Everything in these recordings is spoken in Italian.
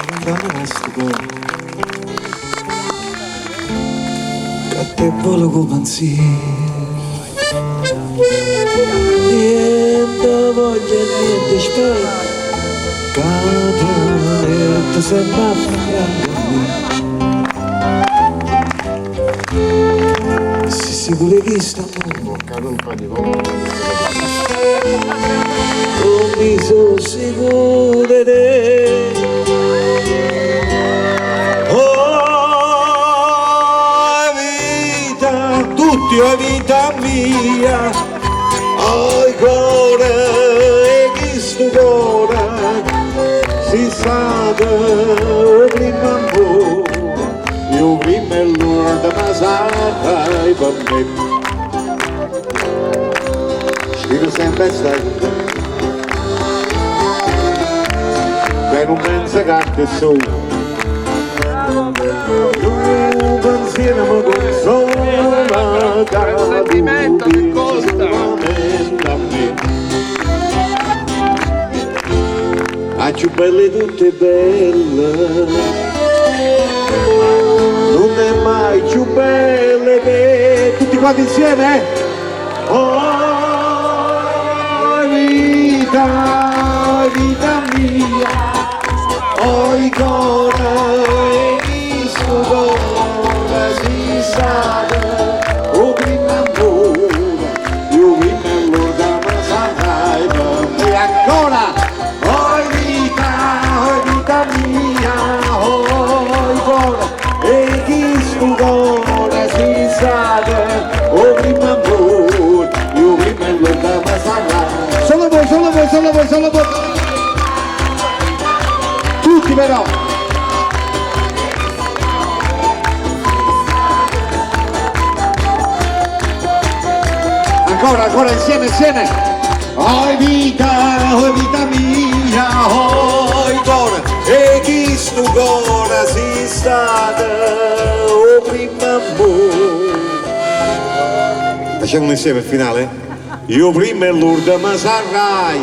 Fantastico, che a te volevo pensiero, niente voglia, niente spera, niente sembra affrontare. Sei sicuro che stiamo? Non mi sono sicuro di te. Oh vita, tutti è vita mia, oh cuore, e chi sto cuore, si sa che prima amore, io prima è l'ora ma sarai per me. Scrivo sempre stare, per un pensa che sono, un pensiero mi consola, che sentimento che costa. a me. A più belle tutte belle, non è mai più belle che tutti quanti insieme. Oh vita, vita mia, oh il cuore, il suo cuore si sa, oh prima amore, io prima l'ora ma sarai per me ancora. Oh vita mia, oh il cuore, e chi suo cuore si sa, oh prima amore, io prima l'ora ma sarai. Solo voi, solo voi, solo voi, solo voi. Tutti però. Ancora, ancora, insieme, insieme. Oh vita mia, oh il cuore, e chi sto cuore si sta, oh prima amore. Facciamolo insieme il finale? Io prima e Lourdes ma sarai.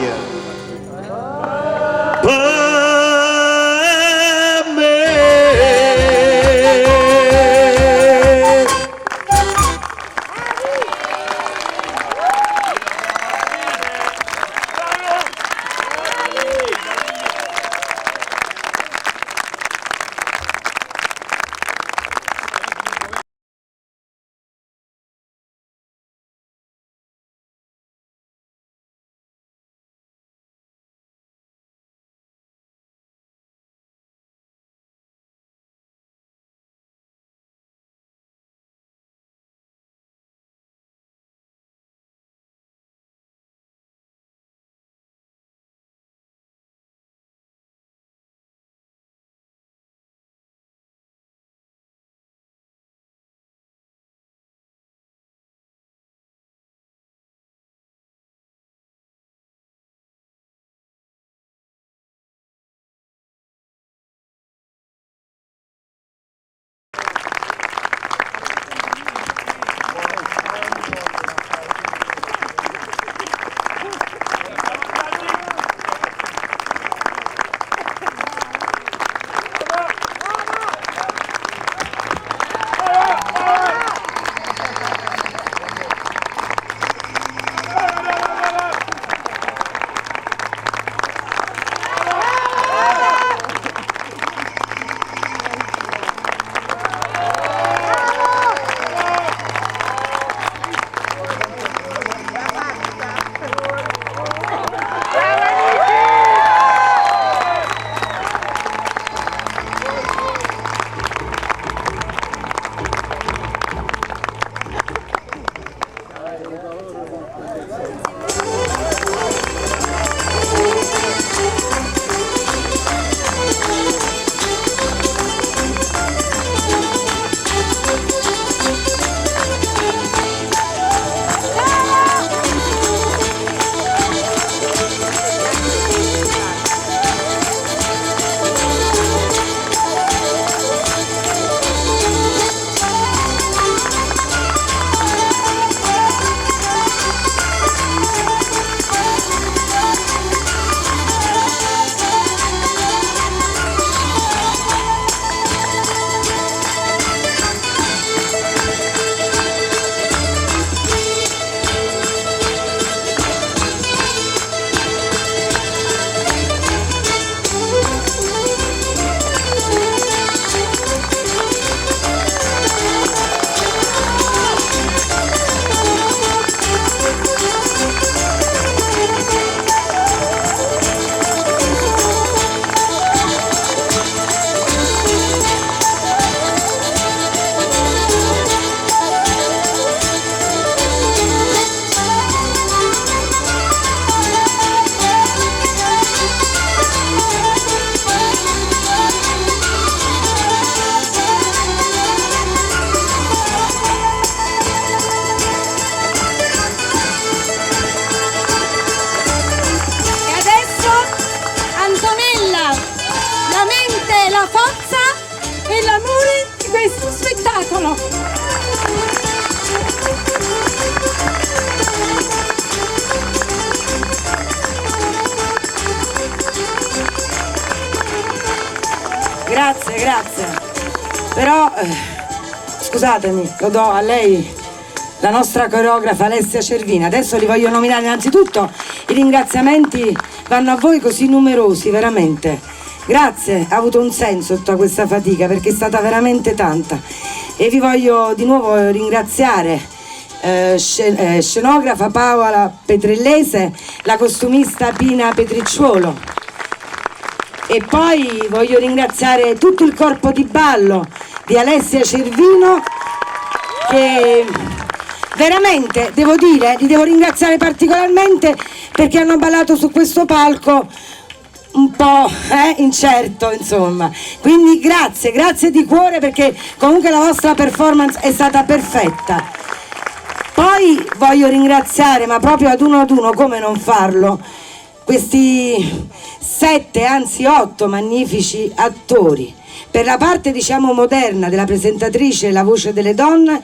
Grazie. Però, scusatemi, lo do a lei, la nostra coreografa Alessia Cervina. Adesso li voglio nominare. Innanzitutto i ringraziamenti vanno a voi così numerosi, veramente. Grazie, ha avuto un senso tutta questa fatica perché è stata veramente tanta. E vi voglio di nuovo ringraziare scenografa Paola Petrellese, la costumista Pina Petricciuolo. E poi voglio ringraziare tutto il corpo di ballo di Alessia Cervino, che veramente devo dire, li devo ringraziare particolarmente perché hanno ballato su questo palco un po' incerto, insomma. Quindi grazie di cuore, perché comunque la vostra performance è stata perfetta. Poi voglio ringraziare, ma proprio ad uno, come non farlo, questi 7, anzi 8 magnifici attori. Per la parte, diciamo, moderna della presentatrice La voce delle donne,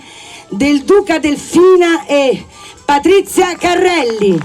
del Duca Delfina e Patrizia Carrelli.